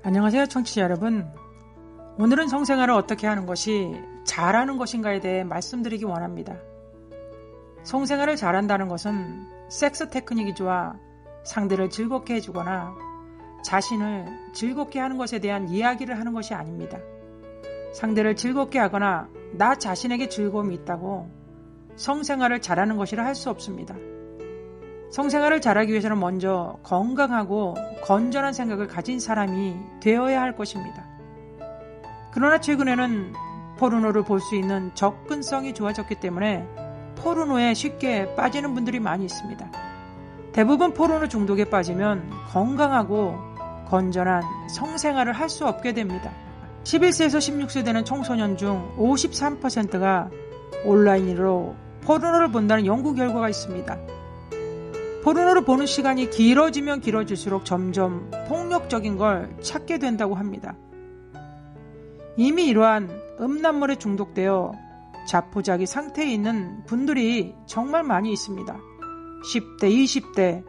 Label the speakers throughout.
Speaker 1: 안녕하세요, 청취자 여러분. 오늘은 성생활을 어떻게 하는 것이 잘하는 것인가에 대해 말씀드리기 원합니다. 성생활을 잘한다는 것은 섹스 테크닉이지와 상대를 즐겁게 해주거나 자신을 즐겁게 하는 것에 대한 이야기를 하는 것이 아닙니다. 상대를 즐겁게 하거나 나 자신에게 즐거움이 있다고 성생활을 잘하는 것이라 할 수 없습니다. 성생활을 잘하기 위해서는 먼저 건강하고 건전한 생각을 가진 사람이 되어야 할 것입니다. 그러나 최근에는 포르노를 볼 수 있는 접근성이 좋아졌기 때문에 포르노에 쉽게 빠지는 분들이 많이 있습니다. 대부분 포르노 중독에 빠지면 건강하고 건전한 성생활을 할 수 없게 됩니다. 11세에서 16세 되는 청소년 중 53%가 온라인으로 포르노를 본다는 연구 결과가 있습니다. 포르노를 보는 시간이 길어지면 길어질수록 점점 폭력적인 걸 찾게 된다고 합니다. 이미 이러한 음란물에 중독되어 자포자기 상태에 있는 분들이 정말 많이 있습니다. 10대, 20대,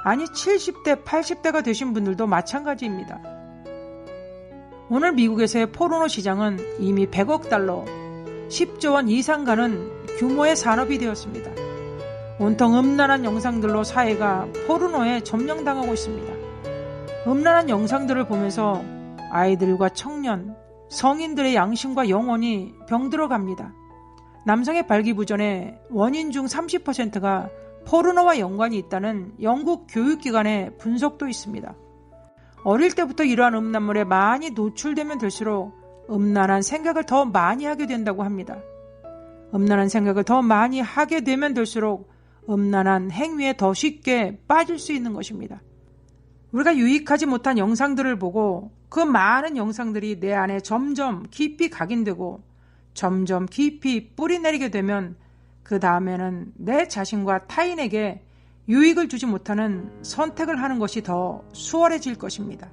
Speaker 1: 아니 70대, 80대가 되신 분들도 마찬가지입니다. 오늘 미국에서의 포르노 시장은 이미 100억 달러, 10조 원 이상 가는 규모의 산업이 되었습니다. 온통 음란한 영상들로 사회가 포르노에 점령당하고 있습니다. 음란한 영상들을 보면서 아이들과 청년, 성인들의 양심과 영혼이 병들어갑니다. 남성의 발기부전의 원인 중 30%가 포르노와 연관이 있다는 영국 교육기관의 분석도 있습니다. 어릴 때부터 이러한 음란물에 많이 노출되면 될수록 음란한 생각을 더 많이 하게 된다고 합니다. 음란한 생각을 더 많이 하게 되면 될수록 음란한 행위에 더 쉽게 빠질 수 있는 것입니다. 우리가 유익하지 못한 영상들을 보고 그 많은 영상들이 내 안에 점점 깊이 각인되고 점점 깊이 뿌리내리게 되면 그 다음에는 내 자신과 타인에게 유익을 주지 못하는 선택을 하는 것이 더 수월해질 것입니다.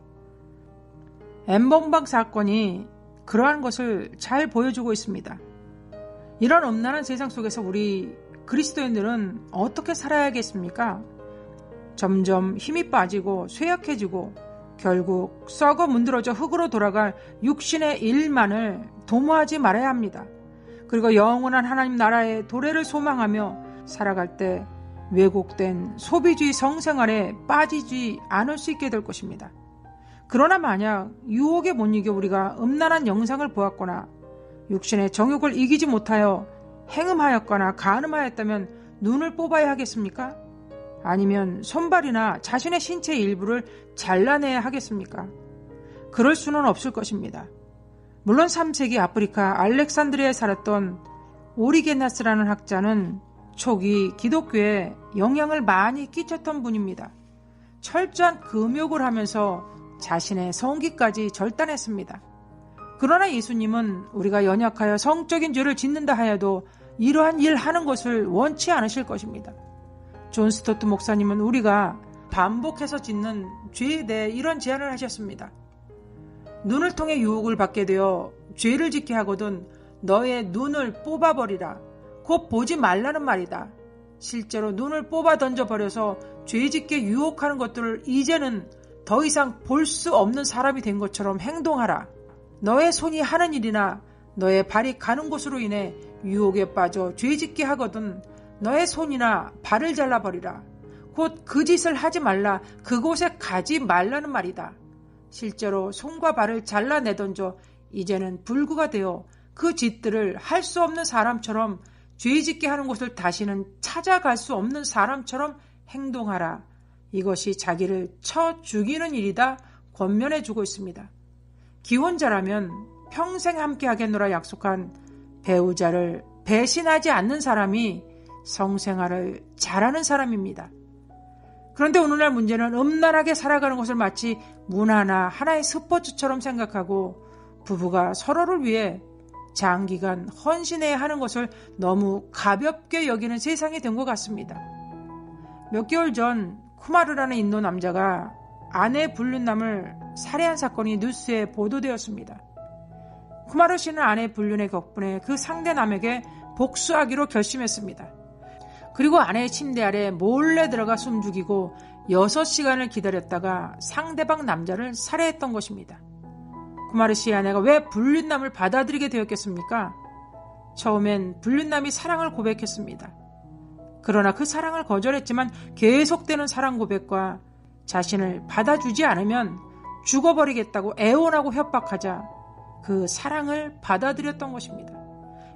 Speaker 1: 엠번방 사건이 그러한 것을 잘 보여주고 있습니다. 이런 음란한 세상 속에서 우리 그리스도인들은 어떻게 살아야겠습니까? 점점 힘이 빠지고 쇠약해지고 결국 썩어 문드러져 흙으로 돌아갈 육신의 일만을 도모하지 말아야 합니다. 그리고 영원한 하나님 나라의 도래를 소망하며 살아갈 때 왜곡된 소비주의 성생활에 빠지지 않을 수 있게 될 것입니다. 그러나 만약 유혹에 못 이겨 우리가 음란한 영상을 보았거나 육신의 정욕을 이기지 못하여 행음하였거나 간음하였다면 눈을 뽑아야 하겠습니까? 아니면 손발이나 자신의 신체의 일부를 잘라내야 하겠습니까? 그럴 수는 없을 것입니다. 물론 3세기 아프리카 알렉산드리아에 살았던 오리게나스라는 학자는 초기 기독교에 영향을 많이 끼쳤던 분입니다. 철저한 금욕을 하면서 자신의 성기까지 절단했습니다. 그러나 예수님은 우리가 연약하여 성적인 죄를 짓는다 하여도 이러한 일 하는 것을 원치 않으실 것입니다. 존 스토트 목사님은 우리가 반복해서 짓는 죄에 대해 이런 제안을 하셨습니다. 눈을 통해 유혹을 받게 되어 죄를 짓게 하거든 너의 눈을 뽑아버리라. 곧 보지 말라는 말이다. 실제로 눈을 뽑아 던져버려서 죄 짓게 유혹하는 것들을 이제는 더 이상 볼 수 없는 사람이 된 것처럼 행동하라. 너의 손이 하는 일이나 너의 발이 가는 곳으로 인해 유혹에 빠져 죄짓게 하거든 너의 손이나 발을 잘라버리라. 곧 그 짓을 하지 말라. 그곳에 가지 말라는 말이다. 실제로 손과 발을 잘라내던져 이제는 불구가 되어 그 짓들을 할 수 없는 사람처럼 죄짓게 하는 곳을 다시는 찾아갈 수 없는 사람처럼 행동하라. 이것이 자기를 쳐 죽이는 일이다 권면해주고 있습니다. 기혼자라면 평생 함께 하겠노라 약속한 배우자를 배신하지 않는 사람이 성생활을 잘하는 사람입니다. 그런데 오늘날 문제는 음란하게 살아가는 것을 마치 문화나 하나의 스포츠처럼 생각하고 부부가 서로를 위해 장기간 헌신해야 하는 것을 너무 가볍게 여기는 세상이 된 것 같습니다. 몇 개월 전 쿠마르라는 인도 남자가 아내 불륜남을 살해한 사건이 뉴스에 보도되었습니다. 쿠마르 씨는 아내 불륜의 덕분에 그 상대남에게 복수하기로 결심했습니다. 그리고 아내의 침대 아래 몰래 들어가 숨죽이고 6시간을 기다렸다가 상대방 남자를 살해했던 것입니다. 구마르 씨의 아내가 왜 불륜남을 받아들이게 되었겠습니까? 처음엔 불륜남이 사랑을 고백했습니다. 그러나 그 사랑을 거절했지만 계속되는 사랑 고백과 자신을 받아주지 않으면 죽어버리겠다고 애원하고 협박하자 그 사랑을 받아들였던 것입니다.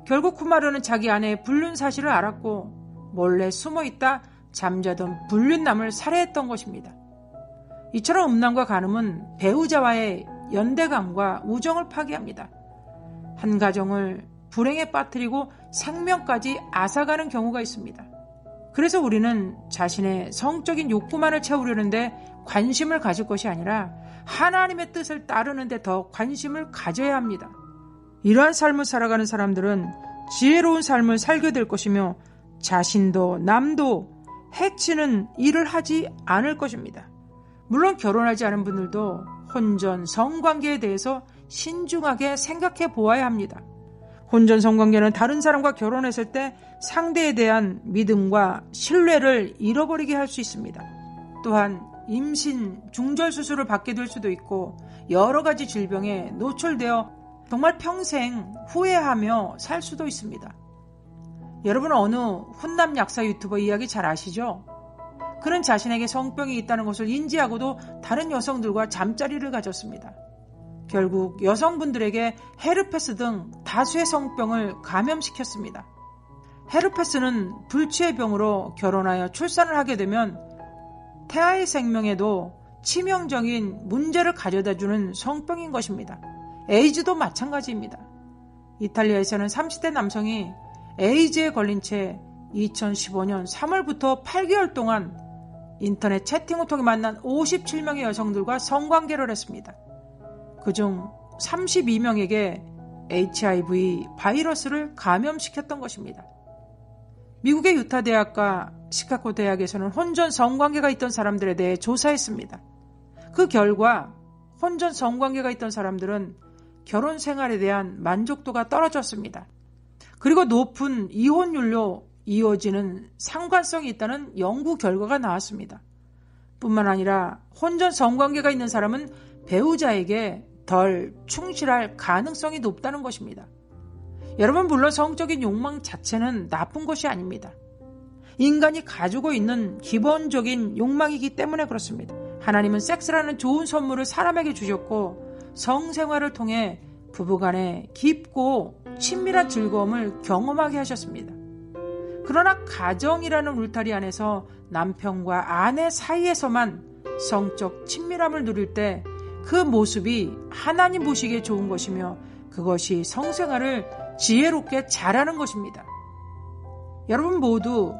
Speaker 1: 결국 쿠마르는 자기 아내의 불륜 사실을 알았고 몰래 숨어있다 잠자던 불륜남을 살해했던 것입니다. 이처럼 음란과 간음은 배우자와의 연대감과 우정을 파괴합니다. 한 가정을 불행에 빠뜨리고 생명까지 앗아가는 경우가 있습니다. 그래서 우리는 자신의 성적인 욕구만을 채우려는데 관심을 가질 것이 아니라 하나님의 뜻을 따르는 데 더 관심을 가져야 합니다. 이러한 삶을 살아가는 사람들은 지혜로운 삶을 살게 될 것이며 자신도 남도 해치는 일을 하지 않을 것입니다. 물론 결혼하지 않은 분들도 혼전 성관계에 대해서 신중하게 생각해 보아야 합니다. 혼전 성관계는 다른 사람과 결혼했을 때 상대에 대한 믿음과 신뢰를 잃어버리게 할 수 있습니다. 또한 임신, 중절 수술을 받게 될 수도 있고 여러 가지 질병에 노출되어 정말 평생 후회하며 살 수도 있습니다. 여러분은 어느 훈남 약사 유튜버 이야기 잘 아시죠? 그는 자신에게 성병이 있다는 것을 인지하고도 다른 여성들과 잠자리를 가졌습니다. 결국 여성분들에게 헤르페스 등 다수의 성병을 감염시켰습니다. 헤르페스는 불치의 병으로 결혼하여 출산을 하게 되면 태아의 생명에도 치명적인 문제를 가져다주는 성병인 것입니다. 에이즈도 마찬가지입니다. 이탈리아에서는 30대 남성이 에이즈에 걸린 채 2015년 3월부터 8개월 동안 인터넷 채팅을 통해 만난 57명의 여성들과 성관계를 했습니다. 그중 32명에게 HIV 바이러스를 감염시켰던 것입니다. 미국의 유타 대학과 시카고 대학에서는 혼전 성관계가 있던 사람들에 대해 조사했습니다. 그 결과 혼전 성관계가 있던 사람들은 결혼 생활에 대한 만족도가 떨어졌습니다. 그리고 높은 이혼율로 이어지는 상관성이 있다는 연구 결과가 나왔습니다. 뿐만 아니라 혼전 성관계가 있는 사람은 배우자에게 덜 충실할 가능성이 높다는 것입니다. 여러분, 물론 성적인 욕망 자체는 나쁜 것이 아닙니다. 인간이 가지고 있는 기본적인 욕망이기 때문에 그렇습니다. 하나님은 섹스라는 좋은 선물을 사람에게 주셨고 성생활을 통해 부부간의 깊고 친밀한 즐거움을 경험하게 하셨습니다. 그러나 가정이라는 울타리 안에서 남편과 아내 사이에서만 성적 친밀함을 누릴 때 그 모습이 하나님 보시기에 좋은 것이며 그것이 성생활을 지혜롭게 잘하는 것입니다. 여러분 모두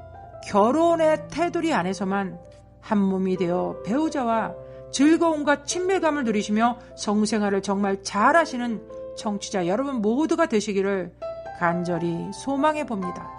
Speaker 1: 결혼의 테두리 안에서만 한 몸이 되어 배우자와 즐거움과 친밀감을 누리시며 성생활을 정말 잘하시는 청취자 여러분 모두가 되시기를 간절히 소망해 봅니다.